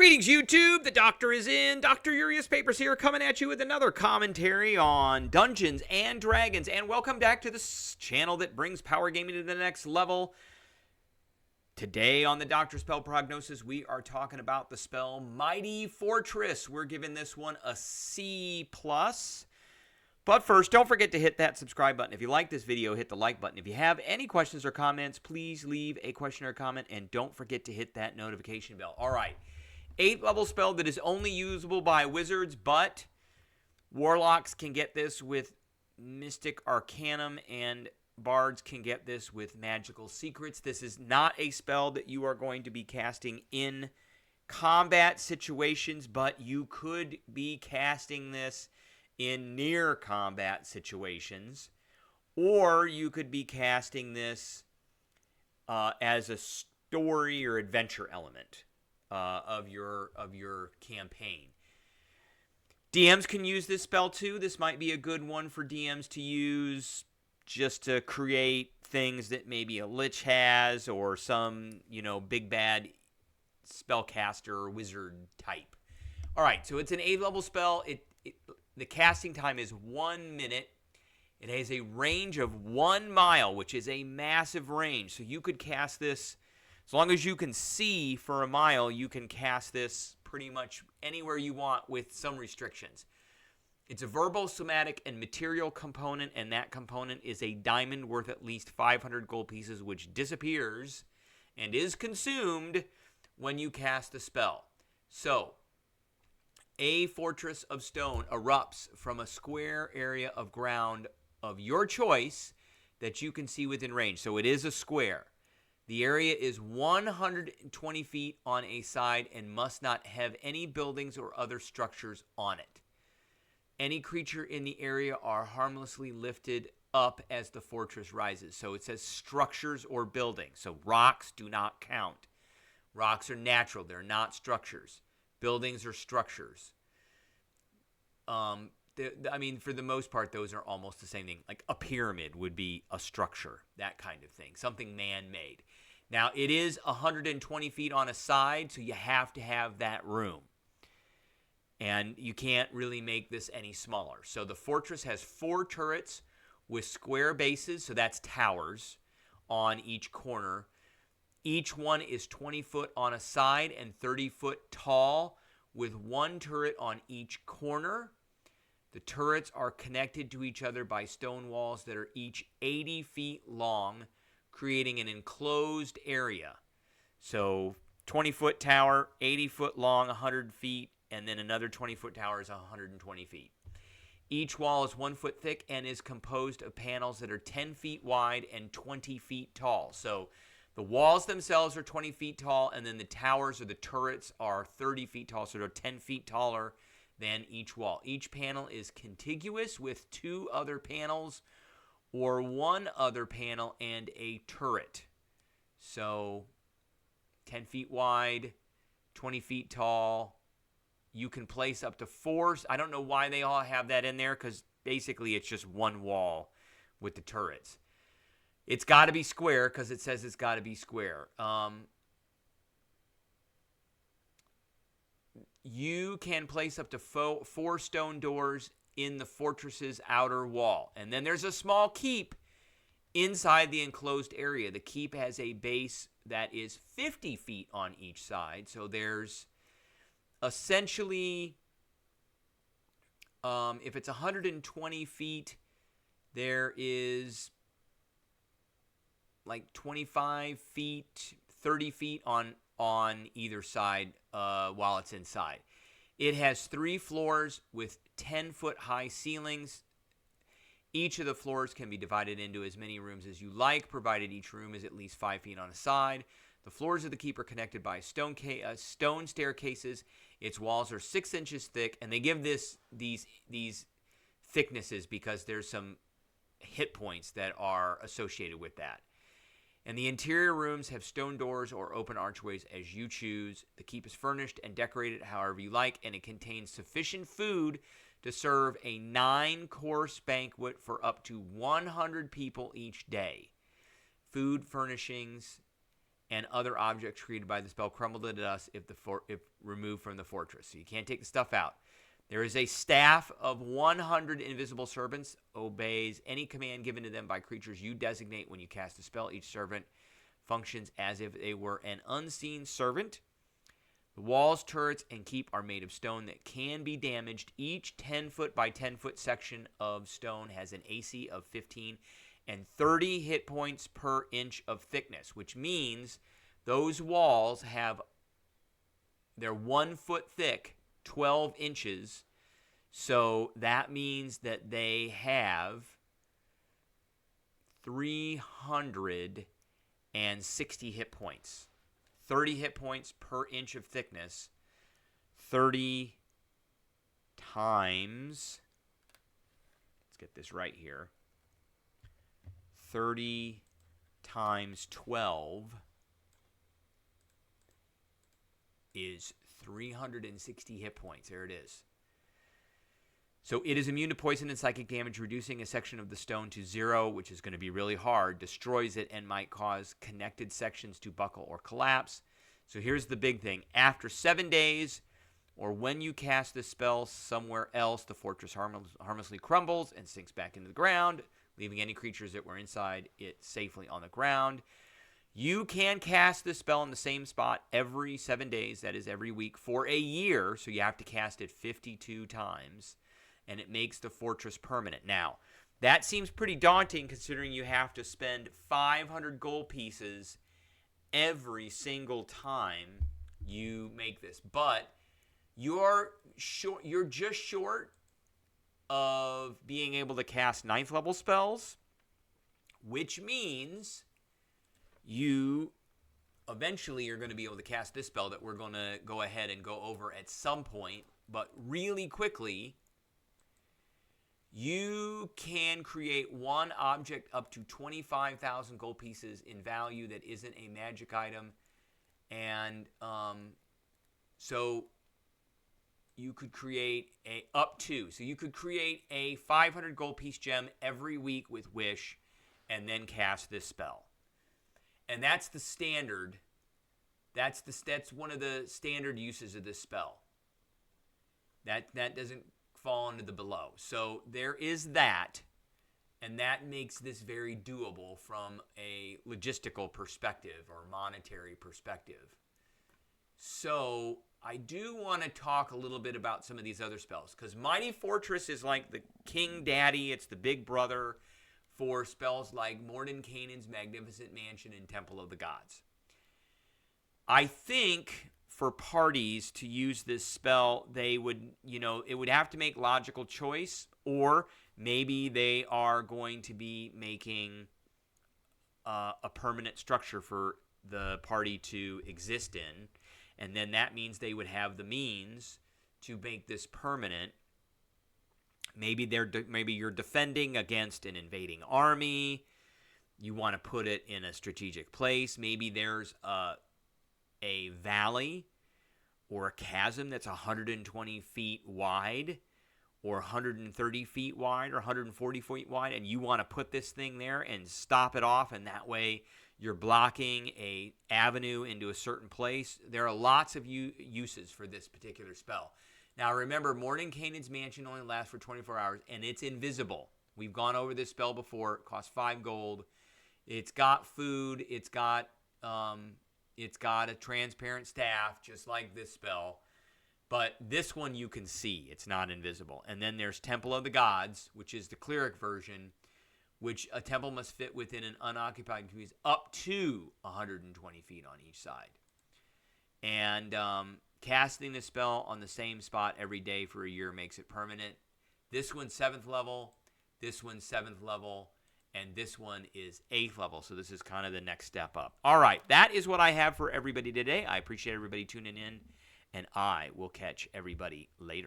Greetings, YouTube. The doctor is in. Dr. Urius Papers here, coming at you with another commentary on Dungeons and Dragons. And welcome back to this channel that brings power gaming to the next level. Today on the Doctor Spell Prognosis, we are talking about the spell Mighty Fortress. We're giving this one a C+. But first, don't forget to hit that subscribe button. If you like this video, hit the like button. If you have any questions or comments, please leave a question or comment. And don't forget to hit that notification bell. All right. 8th level spell that is only usable by wizards, but warlocks can get this with Mystic Arcanum, and bards can get this with Magical Secrets. This is not a spell that you are going to be casting in combat situations, but you could be casting this in near combat situations, or you could be casting this as a story or adventure element of your campaign. DMs can use this spell too. This might be a good one for DMs to use just to create things that maybe a lich has, or some, big bad spellcaster or wizard type. All right, so it's an 8th level spell. The casting time is 1 minute. It has a range of 1 mile, which is a massive range. So you could cast this, as long as you can see for a mile, you can cast this pretty much anywhere you want with some restrictions. It's a verbal, somatic, and material component, and that component is a diamond worth at least 500 gold pieces, which disappears and is consumed when you cast the spell. So, a fortress of stone erupts from a square area of ground of your choice that you can see within range. So it is a square. The area is 120 feet on a side and must not have any buildings or other structures on it. Any creature in the area are harmlessly lifted up as the fortress rises. So it says structures or buildings. So rocks do not count. Rocks are natural. They're not structures. Buildings are structures. For the most part, those are almost the same thing. Like a pyramid would be a structure, that kind of thing, something man-made. Now, it is 120 feet on a side, so you have to have that room. And you can't really make this any smaller. So the fortress has 4 turrets with square bases, so that's towers, on each corner. Each one is 20 foot on a side and 30 foot tall, with 1 turret on each corner. The turrets are connected to each other by stone walls that are each 80 feet long, creating an enclosed area. So 20-foot tower, 80 foot long, 100 feet, and then another 20-foot tower is 120 feet. Each wall is 1 foot thick and is composed of panels that are 10 feet wide and 20 feet tall. So the walls themselves are 20 feet tall, and then the towers or the turrets are 30 feet tall, so they're 10 feet taller than each wall. Each panel is contiguous with 2 other panels or 1 other panel and a turret. So 10 feet wide, 20 feet tall. You can place up to 4. I don't know why they all have that in there, because basically it's just 1 wall with the turrets. It's got to be square, because it says it's got to be square. You can place up to 4 stone doors in the fortress's outer wall. And then there's a small keep inside the enclosed area. The keep has a base that is 50 feet on each side. So there's essentially, if it's 120 feet, there is like 25 feet, 30 feet on either side while it's inside. It has 3 floors with 10-foot high ceilings. Each of the floors can be divided into as many rooms as you like, provided each room is at least 5 feet on a side. The floors of the keep are connected by stone staircases. Its walls are 6 inches thick, and they give these thicknesses because there's some hit points that are associated with that. And the interior rooms have stone doors or open archways as you choose. The keep is furnished and decorated however you like, and it contains sufficient food to serve a 9-course banquet for up to 100 people each day. Food, furnishings, and other objects created by the spell crumble to dust if removed from the fortress. So you can't take the stuff out. There is a staff of 100 invisible servants, obeys any command given to them by creatures you designate when you cast a spell. Each servant functions as if they were an unseen servant. The walls, turrets, and keep are made of stone that can be damaged. Each 10-foot by 10-foot section of stone has an AC of 15 and 30 hit points per inch of thickness, which means those walls they're 1 foot thick, 12 inches. So that means that they have 360 hit points. 30 hit points per inch of thickness. 30 times, let's get this right here, 30 times 12 is 360 hit points. There it is. So it is immune to poison and psychic damage, reducing a section of the stone to 0, which is going to be really hard, destroys it, and might cause connected sections to buckle or collapse. So here's the big thing. After 7 days, or when you cast this spell somewhere else, the fortress harmlessly crumbles and sinks back into the ground, leaving any creatures that were inside it safely on the ground. You can cast this spell in the same spot every 7 days, that is every week, for a year, so you have to cast it 52 times, and it makes the fortress permanent. Now, that seems pretty daunting considering you have to spend 500 gold pieces every single time you make this. But you're just short of being able to cast 9th level spells, which means you eventually are going to be able to cast this spell that we're going to go ahead and go over at some point. But really quickly, you can create one object up to 25,000 gold pieces in value that isn't a magic item. And so you could create so you could create a 500 gold piece gem every week with Wish and then cast this spell. And that's the standard. That's one of the standard uses of this spell. That doesn't fall into the below. So there is that, and that makes this very doable from a logistical perspective or monetary perspective. So I do want to talk a little bit about some of these other spells, because Mighty Fortress is like the king daddy. It's the big brother for spells like Mordenkainen's Magnificent Mansion and Temple of the Gods. I think for parties to use this spell, they would, it would have to make logical choice, or maybe they are going to be making a permanent structure for the party to exist in, and then that means they would have the means to make this permanent. Maybe you're defending against an invading army. You want to put it in a strategic place. Maybe there's a valley or a chasm that's 120 feet wide or 130 feet wide or 140 feet wide, and you want to put this thing there and stop it off, and that way you're blocking a avenue into a certain place. There are lots of uses for this particular spell. Now remember, Mordenkainen's Mansion only lasts for 24 hours, and it's invisible. We've gone over this spell before. It costs 5 gold. It's got food. It's got a transparent staff, just like this spell. But this one you can see. It's not invisible. And then there's Temple of the Gods, which is the cleric version, which a temple must fit within an unoccupied community up to 120 feet on each side. And casting the spell on the same spot every day for a year makes it permanent. This one's 7th level. This one's 7th level. And this one is 8th level, so this is kind of the next step up. All right, that is what I have for everybody today. I appreciate everybody tuning in, and I will catch everybody later.